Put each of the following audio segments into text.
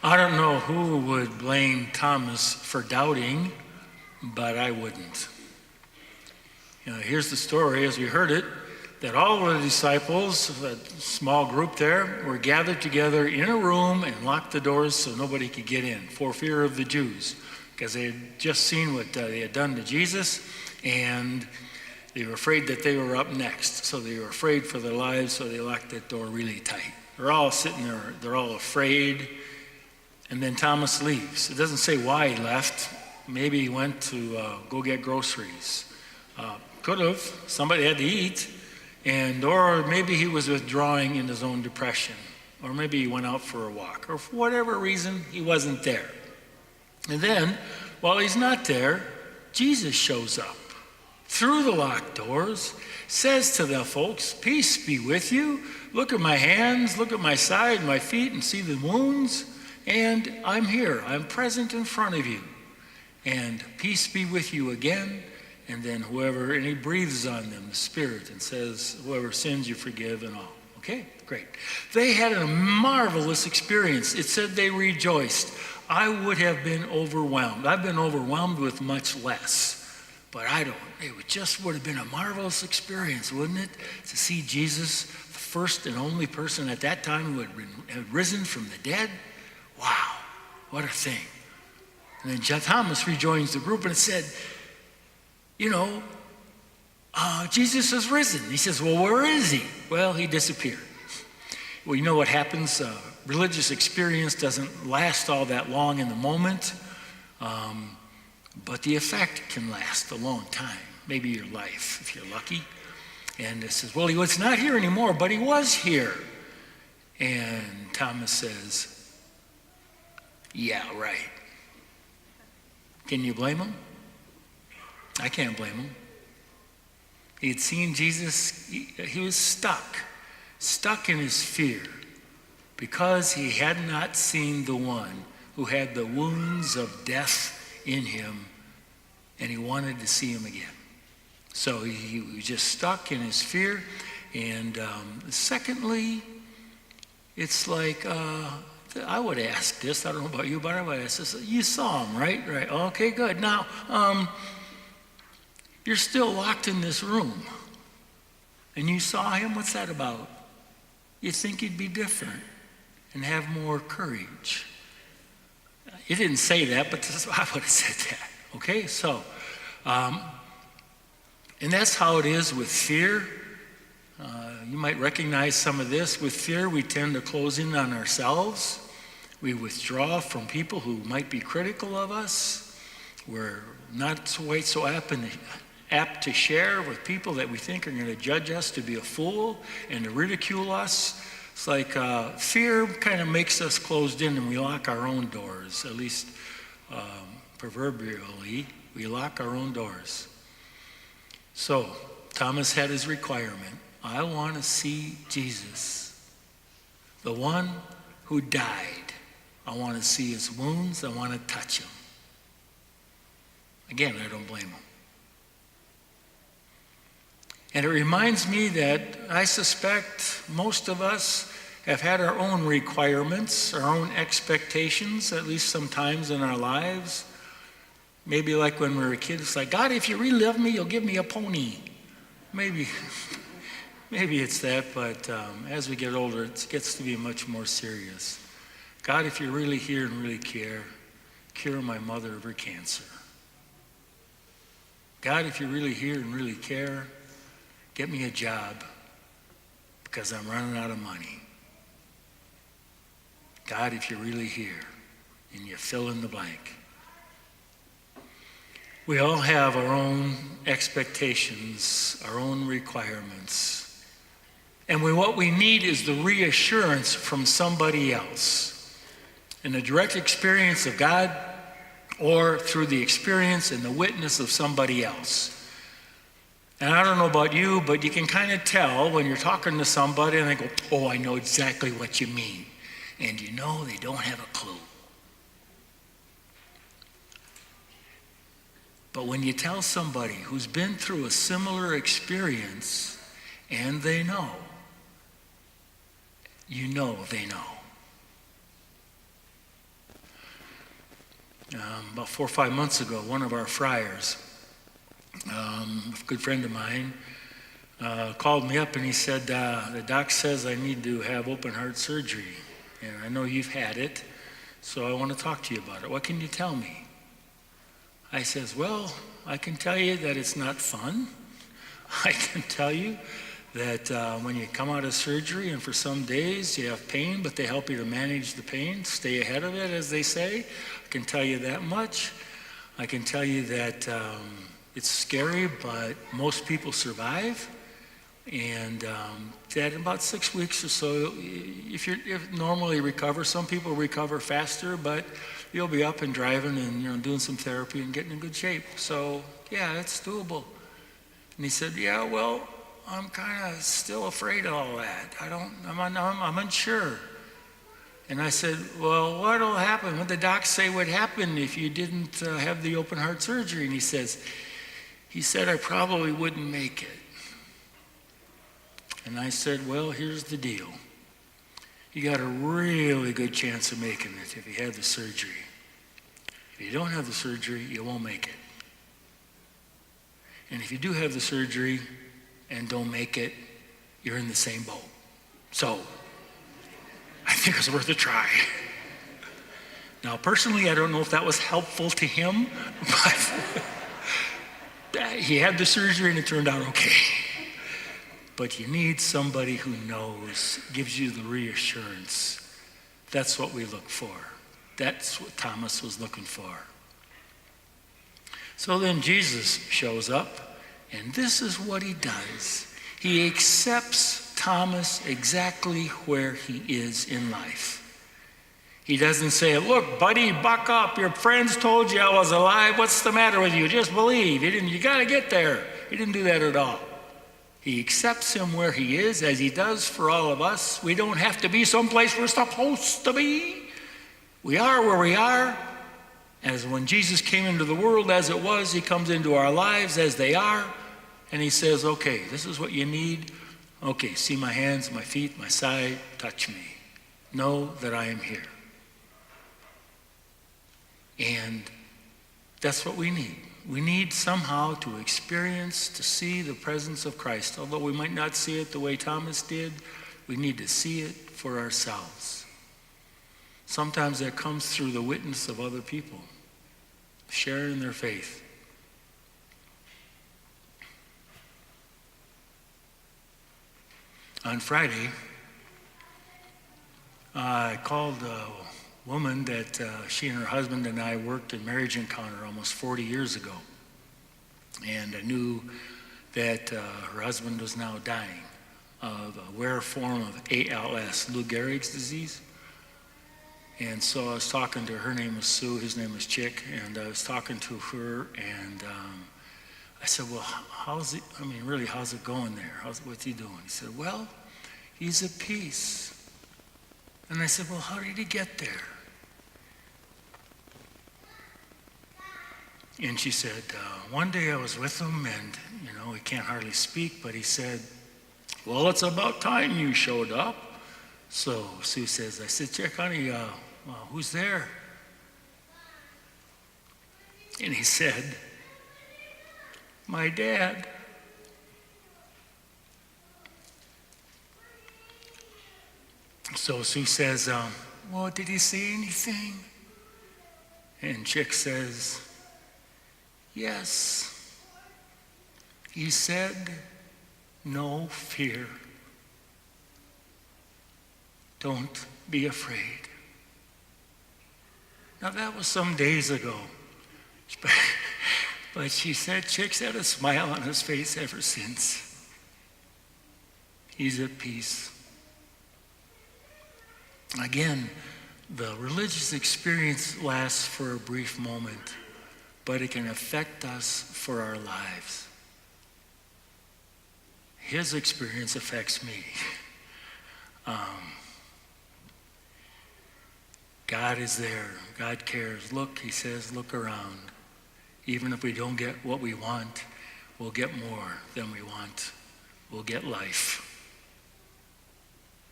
I don't know who would blame Thomas for doubting, but I wouldn't. Here's the story as we heard it, that all of the disciples, a small group there, were gathered together in a room and locked the doors so nobody could get in for fear of the Jews, because they had just seen what they had done to Jesus, and they were afraid that they were up next. So they were afraid for their lives, so they locked that door really tight. They're all sitting there, they're all afraid, and then Thomas leaves. It doesn't say why he left. Maybe he went to go get groceries. Could have. Somebody had to eat. Or maybe he was withdrawing in his own depression. Or maybe he went out for a walk. Or for whatever reason, he wasn't there. And then, while he's not there, Jesus shows up through the locked doors, says to the folks, "Peace be with you. Look at my hands, look at my side, my feet, and see the wounds. And I'm here. I'm present in front of you. And peace be with you again." And then and he breathes on them, the Spirit, and says, "Whoever sins you forgive," and all. Okay, great. They had a marvelous experience. It said they rejoiced. I would have been overwhelmed. I've been overwhelmed with much less. But it just would have been a marvelous experience, wouldn't it? To see Jesus, the first and only person at that time who had risen from the dead. Wow, what a thing. And then Thomas rejoins the group and it said, Jesus has risen. He says, "Well, where is he?" Well, he disappeared. Well, you know what happens? Religious experience doesn't last all that long in the moment, but the effect can last a long time, maybe your life, if you're lucky. And it says, "Well, he was not here anymore, but he was here." And Thomas says, "Yeah, right." Can you blame him? I can't blame him. He had seen Jesus. He was stuck in his fear, because he had not seen the one who had the wounds of death in him, and he wanted to see him again. So he was just stuck in his fear. And secondly, it's like, I would ask this, I don't know about you, but I would ask this. You saw him, right? Right. Okay, good. Now, you're still locked in this room, and you saw him. What's that about? You think he'd be different and have more courage. He didn't say that, but I would have said that. Okay, so, and that's how it is with fear. You might recognize some of this. With fear, we tend to close in on ourselves. We withdraw from people who might be critical of us. We're not so apt to share with people that we think are going to judge us to be a fool and to ridicule us. It's like fear kind of makes us closed in, and we lock our own doors. At least proverbially, we lock our own doors. So Thomas had his requirement. I want to see Jesus, the one who died. I want to see his wounds. I want to touch him. Again, I don't blame him. And it reminds me that I suspect most of us have had our own requirements, our own expectations, at least sometimes in our lives. Maybe like when we were kids, it's like, "God, if you really love me, you'll give me a pony." Maybe it's that, but as we get older, it gets to be much more serious. "God, if you're really here and really care, cure my mother of her cancer." "God, if you're really here and really care, get me a job because I'm running out of money." "God, if you're really here," and you fill in the blank. We all have our own expectations, our own requirements. And what we need is the reassurance from somebody else. In the direct experience of God, or through the experience and the witness of somebody else. And I don't know about you, but you can kind of tell when you're talking to somebody and they go, "Oh, I know exactly what you mean." And you know they don't have a clue. But when you tell somebody who's been through a similar experience and they know, you know they know. About 4 or 5 months ago, one of our friars, a good friend of mine, called me up and he said, the doc says I need to have open heart surgery. And I know you've had it, so I want to talk to you about it. What can you tell me? I says, well, I can tell you that it's not fun. I can tell you that when you come out of surgery and for some days you have pain, but they help you to manage the pain, stay ahead of it, as they say. I can tell you that much. I can tell you that it's scary, but most people survive. And that in about 6 weeks or so, if you normally recover, some people recover faster, but you'll be up and driving and doing some therapy and getting in good shape. So yeah, it's doable. And he said, yeah, well, I'm kind of still afraid of all that. I'm unsure. And I said, well, what'll happen? What did the docs say would happen if you didn't have the open heart surgery? And he said, I probably wouldn't make it. And I said, well, here's the deal. You got a really good chance of making it if you have the surgery. If you don't have the surgery, you won't make it. And if you do have the surgery and don't make it, you're in the same boat. So, I think it's worth a try. Now, personally, I don't know if that was helpful to him, but he had the surgery and it turned out okay. But you need somebody who knows, gives you the reassurance. That's what we look for. That's what Thomas was looking for. So then Jesus shows up, and this is what he does. He accepts Thomas exactly where he is in life. He doesn't say, look, buddy, buck up. Your friends told you I was alive. What's the matter with you? Just believe. You got to get there. He didn't do that at all. He accepts him where he is, as he does for all of us. We don't have to be someplace we're supposed to be. We are where we are. As when Jesus came into the world as it was, he comes into our lives as they are. And he says, okay, this is what you need. Okay, see my hands, my feet, my side, touch me. Know that I am here. And that's what we need. We need somehow to experience, to see the presence of Christ. Although we might not see it the way Thomas did, we need to see it for ourselves. Sometimes that comes through the witness of other people, sharing their faith. On Friday, I called a woman that she and her husband and I worked in Marriage Encounter almost 40 years ago. And I knew that her husband was now dying of a rare form of ALS, Lou Gehrig's disease. And so I was talking to her, name was Sue, his name was Chick, and I was talking to her, and I said, well, how's it going there? What's he doing? He said, well, he's at peace. And I said, well, how did he get there? And she said, one day I was with him, and, he can't hardly speak, but he said, well, it's about time you showed up. So Sue says, I said, Chick, honey, who's there? And he said, my dad. So Sue says, well, did he say anything? And Chick says, yes. He said, no fear. Don't be afraid. Now that was some days ago. But she said, Chick's had a smile on his face ever since. He's at peace. Again, the religious experience lasts for a brief moment, but it can affect us for our lives. His experience affects me. God is there. God cares. Look, he says, look around. Even if we don't get what we want, we'll get more than we want. We'll get life.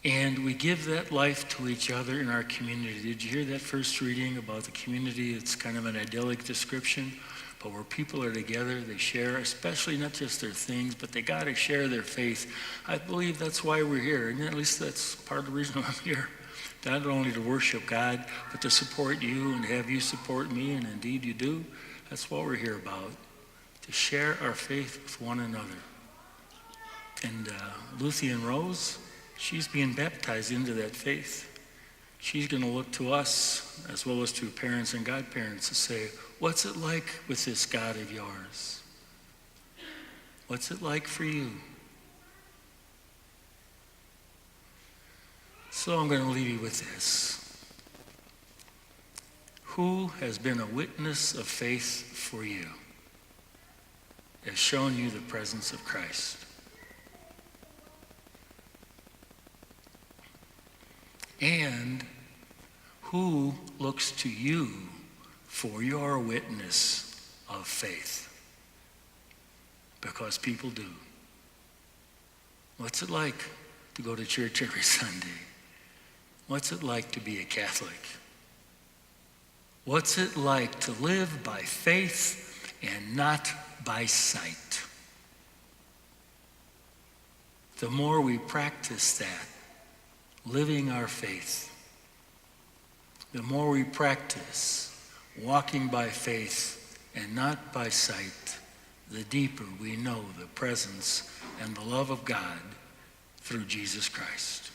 And we give that life to each other in our community. Did you hear that first reading about the community? It's kind of an idyllic description, but where people are together, they share, especially not just their things, but they got to share their faith. I believe that's why we're here, and at least that's part of the reason I'm here. Not only to worship God, but to support you and have you support me, and indeed you do. That's what we're here about, to share our faith with one another. And Luthien Rose, she's being baptized into that faith. She's going to look to us, as well as to parents and godparents, to say, what's it like with this God of yours? What's it like for you? So I'm going to leave you with this. Who has been a witness of faith for you? Has shown you the presence of Christ. And who looks to you for your witness of faith? Because people do. What's it like to go to church every Sunday? What's it like to be a Catholic? What's it like to live by faith and not by sight? The more we practice that, living our faith, the more we practice walking by faith and not by sight, the deeper we know the presence and the love of God through Jesus Christ.